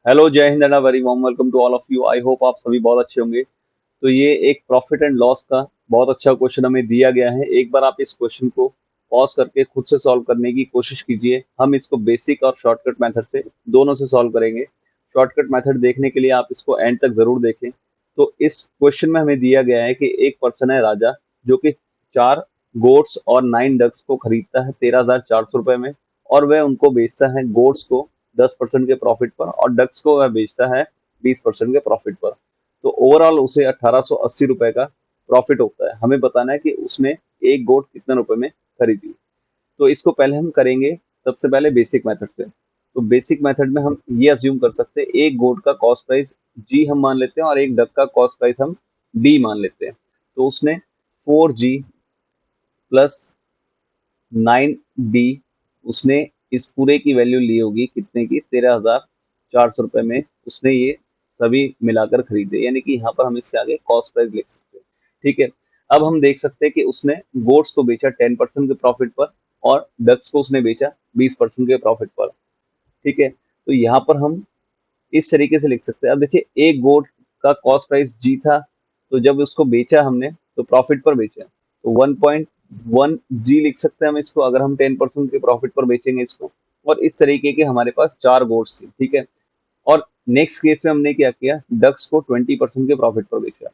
Hello, Jai Hind and very warm welcome to all of you. I hope आप सभी बहुत अच्छे होंगे। तो ये एक प्रॉफिट एंड लॉस का बहुत अच्छा क्वेश्चन हमें दिया गया है। एक बार आप इस क्वेश्चन को पॉज करके खुद से सॉल्व करने की कोशिश कीजिए। हम इसको बेसिक और शॉर्टकट मेथड से दोनों से सॉल्व करेंगे। शॉर्टकट मेथड देखने के लिए आप इसको एंड तक जरूर देखें। तो इस क्वेश्चन में हमें दिया गया है कि एक पर्सन है राजा, जो कि 4 गोट्स और 9 डक्स को खरीदता है 13,400 रुपए में, और वह उनको बेचता है गोट्स को 10% के प्रॉफिट पर और डक्स को वह बेचता है 20% के प्रॉफिट पर। तो ओवरऑल उसे 1880 रुपए का प्रॉफिट होता है। हमें बताना है कि उसने एक गोट कितने रुपए में खरीदी। तो इसको पहले हम करेंगे सबसे पहले बेसिक मेथड से। तो बेसिक मेथड में हम ये अज्यूम कर सकते हैं एक गोट का कॉस्ट प्राइस जी हम मान लेते हैं और एक डक का कॉस्ट प्राइस हम डी मान लेते हैं। तो उसने 4G प्लस 9D, उसने इस पूरे की वैल्यू ली होगी कितने की, 13,400 रुपए में उसने ये सभी मिलाकर खरीदे, यानी कि यहाँ पर हम इसके आगे कॉस्ट प्राइस लिख सकते हैं। ठीक है। अब हम देख सकते हैं कि उसने गोट्स को बेचा 10% के प्रॉफिट पर और डक्स को उसने बेचा 20% के प्रॉफिट पर। ठीक है। तो यहाँ पर हम इस तरीके से लिख सकते हैं। अब देखिए, एक गोट का कॉस्ट प्राइस जी था, तो जब उसको बेचा हमने तो प्रॉफिट पर बेचा, तो 1.1 जी लिख सकते हैं हम इसको, अगर हम 10% के प्रॉफिट पर बेचेंगे इसको। और इस तरीके के हमारे पास 4 गोट्स थी। ठीक है। और नेक्स्ट केस में हमने क्या किया, डक्स को 20% के प्रॉफिट पर बेचा,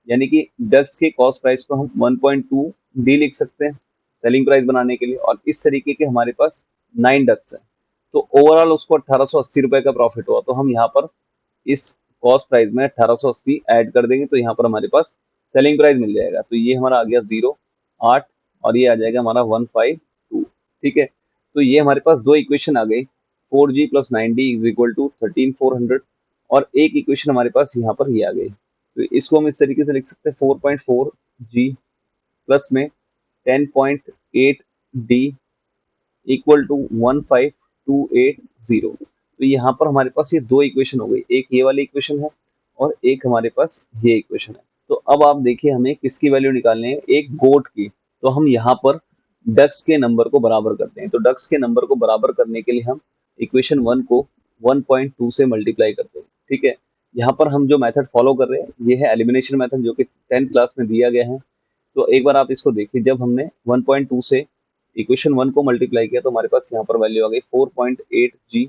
यानी कि डक्स के कॉस्ट प्राइस को हम 1.2 डी लिख सकते हैं सेलिंग प्राइस बनाने के लिए। और इस तरीके के हमारे पास 9 डक्स है, तो ओवरऑल उसको 1880 रुपए का प्रॉफिट हुआ। तो हम यहाँ पर इस कॉस्ट प्राइस में 1880 ऐड कर देंगे, तो यहाँ पर हमारे पास सेलिंग प्राइस मिल जाएगा। तो ये हमारा आ गया 08 और ये आ जाएगा हमारा 152। ठीक है। तो ये हमारे पास दो इक्वेशन आ गई, 4G plus 9D is equal to 13400। और एक इक्वेशन हमारे पास यहाँ पर ये आ गई। तो इसको हम इस तरीके से लिख सकते हैं, 4.4G प्लस में 10.8D इक्वल टू 15280। तो यहाँ पर हमारे पास ये दो इक्वेशन हो गई, एक ये वाली इक्वेशन है और एक हमारे पास ये इक्वेशन है। तो अब आप देखिए हमें किसकी वैल्यू निकालनी है, एक गोट की। तो हम यहाँ पर डक्स के नंबर को बराबर करते हैं। तो डक्स के नंबर को बराबर करने के लिए हम इक्वेशन 1 को 1.2 से मल्टीप्लाई करते हैं। ठीक है। यहाँ पर हम जो मेथड फॉलो कर रहे हैं ये है एलिमिनेशन मेथड, जो कि 10th क्लास में दिया गया है। तो एक बार आप इसको देखिए, जब हमने 1.2 से इक्वेशन 1 को मल्टीप्लाई किया तो हमारे पास यहाँ पर वैल्यू आ गई 4.8G।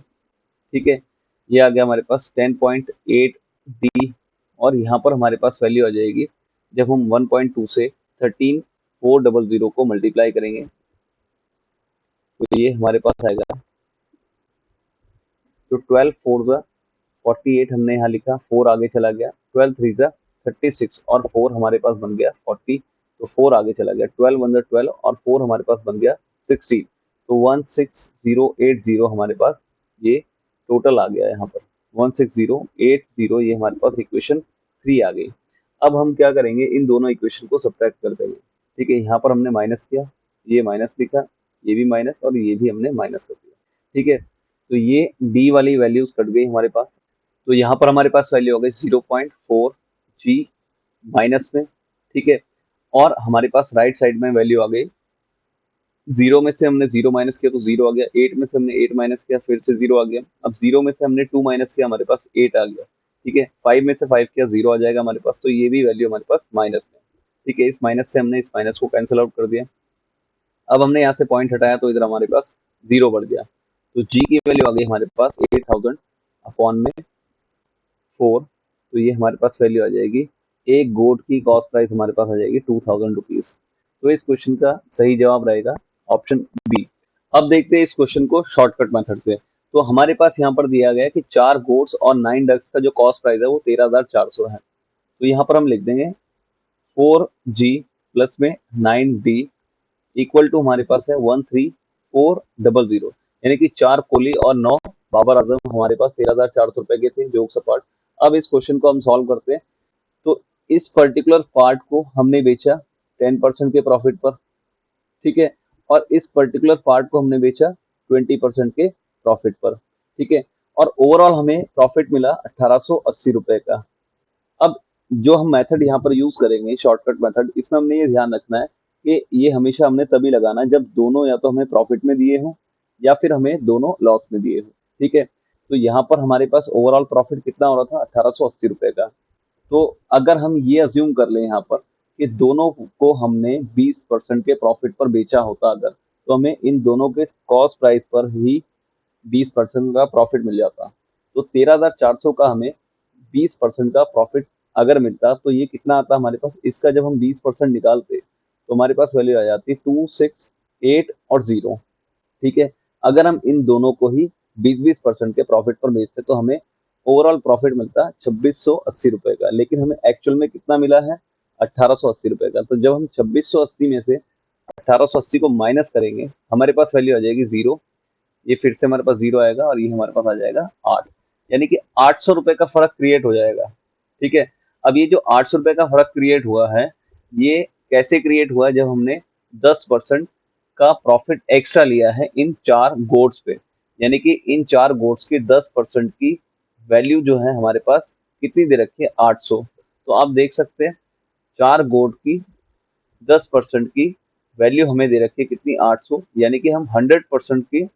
ठीक है। ये आ गया हमारे पास 10.8D और यहाँ पर हमारे पास वैल्यू आ जाएगी जब हम 1.2 से 13400 को मल्टीप्लाई करेंगे, तो ये हमारे पास आएगा। तो 12 4 ज़ा 48 हमने यहाँ लिखा, 4 आगे चला गया, 12 3 ज़ा 36 और 4 हमारे पास बन गया 40। तो 4 आगे चला गया, 12 1 ज़ा 12 और 4 हमारे पास बन गया 16। तो 16080 हमारे पास ये टोटल आ गया यहाँ पर 16080, ये हमारे पास इक्वेशन 3 आ गई। अब हम क्या करेंगे, इन दोनों इक्वेशन को सब्ट्रैक्ट कर देंगे। ठीक है। यहाँ पर हमने माइनस किया, ये माइनस लिखा, ये भी माइनस और ये भी हमने माइनस कर दिया। ठीक है। तो ये डी वाली वैल्यूज कट गई हमारे पास। तो यहाँ पर हमारे पास वैल्यू हो गई 0.4G माइनस में। ठीक है। और हमारे पास राइट साइड में वैल्यू आ गई, जीरो में से हमने जीरो माइनस किया तो जीरो आ गया, 8 में से हमने 8 माइनस किया फिर से जीरो आ गया, अब जीरो में से हमने 2 माइनस किया हमारे पास 8 आ गया। ठीक है। 5 में से 5 किया, जीरो आ जाएगा हमारे पास, तो ये भी वैल्यू हमारे पास माइनस में। ठीक है। इस माइनस से हमने इस माइनस को कैंसिल आउट कर दिया। अब हमने यहाँ से पॉइंट हटाया तो इधर हमारे पास जीरो बढ़ गया। तो जी की वैल्यू आ गई हमारे पास 8000 अपॉन में 4। तो ये हमारे पास वैल्यू आ जाएगी, एक गोट की कॉस्ट प्राइस हमारे पास आ जाएगी 2000 रुपीज। तो इस क्वेश्चन का सही जवाब रहेगा ऑप्शन बी। अब देखते हैं इस क्वेश्चन को शॉर्टकट मेथड से। तो हमारे पास यहाँ पर दिया गया है कि 4 गोट्स और 9 डक्स का जो कॉस्ट प्राइस है वो 13,400 है। तो यहाँ पर हम लिख देंगे 4G प्लस में 9D इक्वल टू हमारे पास है 13400, यानी कि 4 कोहली और 9 बाबर आजम हमारे पास 13,400 रुपए के थे जोक सपाट। अब इस क्वेश्चन को हम सॉल्व करते हैं। तो इस पर्टिकुलर पार्ट को हमने बेचा 10% के प्रॉफिट पर। ठीक है। और इस पर्टिकुलर पार्ट को हमने बेचा 20% के प्रॉफिट पर। ठीक है। और ओवरऑल हमें प्रॉफिट मिला 1880 रुपए का। अब जो हम मेथड यहाँ पर यूज करेंगे शॉर्टकट मेथड, इसमें हमने ये ध्यान रखना है कि ये हमेशा हमने तभी लगाना है जब दोनों या तो हमें प्रॉफिट में दिए हों या फिर हमें दोनों लॉस में दिए हों। ठीक है। तो यहाँ पर हमारे पास ओवरऑल प्रॉफिट कितना हो रहा था, 1880 रुपए का। तो अगर हम ये अज्यूम कर लें यहाँ पर कि दोनों को हमने 20% के प्रॉफिट पर बेचा होता अगर, तो हमें इन दोनों के कॉस्ट प्राइस पर ही 20% का प्रॉफिट मिल जाता। तो 13,400 का हमें 20% का प्रॉफिट अगर मिलता तो ये कितना आता हमारे पास, इसका जब हम 20% निकालते तो हमारे पास वैल्यू आ जाती 268 और 0। ठीक है, अगर हम इन दोनों को ही 20% के प्रॉफिट पर बेचते तो हमें ओवरऑल प्रॉफिट मिलता 2680 रुपए का, लेकिन हमें एक्चुअल में कितना मिला है, 1880 रुपए का। तो जब हम 2680 में से 1880 को माइनस करेंगे हमारे पास वैल्यू आ जाएगी 0। ये फिर से हमारे पास 0 आएगा और ये हमारे पास आ जाएगा 8, यानी कि 800 रुपए का फर्क क्रिएट हो जाएगा। ठीक है, अब ये जो 800 रुपए का फर्क क्रिएट हुआ है, ये कैसे क्रिएट हुआ है, जब हमने 10% का प्रॉफिट एक्स्ट्रा लिया है इन 4 गोट्स पे, यानी कि इन 4 गोट्स की 10% की वैल्यू जो है हमारे पास कितनी दे रखी है, 800। तो आप देख सकते हैं 4 गोट की 10% की वैल्यू हमें दे रखी है कितनी, 800, यानी कि हम 100% की,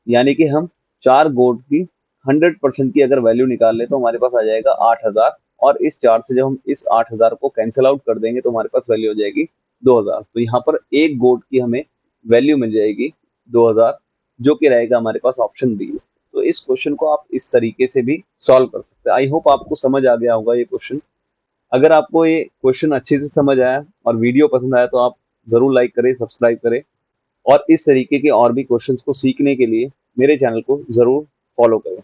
यानी कि हम 4 गोट की 100% की अगर वैल्यू निकाल ले तो हमारे पास आ जाएगा 8000, और इस 4 से जब हम इस 8000 को कैंसिल आउट कर देंगे तो हमारे पास वैल्यू हो जाएगी 2000। तो यहाँ पर एक गोट की हमें वैल्यू मिल जाएगी 2000, जो कि रहेगा हमारे पास ऑप्शन बी। तो इस क्वेश्चन को आप इस तरीके से भी सॉल्व कर सकते हैं। आई होप आपको समझ आ गया होगा ये क्वेश्चन। अगर आपको ये क्वेश्चन अच्छे से समझ आया और वीडियो पसंद आया तो आप जरूर लाइक करें, सब्सक्राइब करें, और इस तरीके के और भी क्वेश्चंस को सीखने के लिए मेरे चैनल को जरूर फॉलो करें।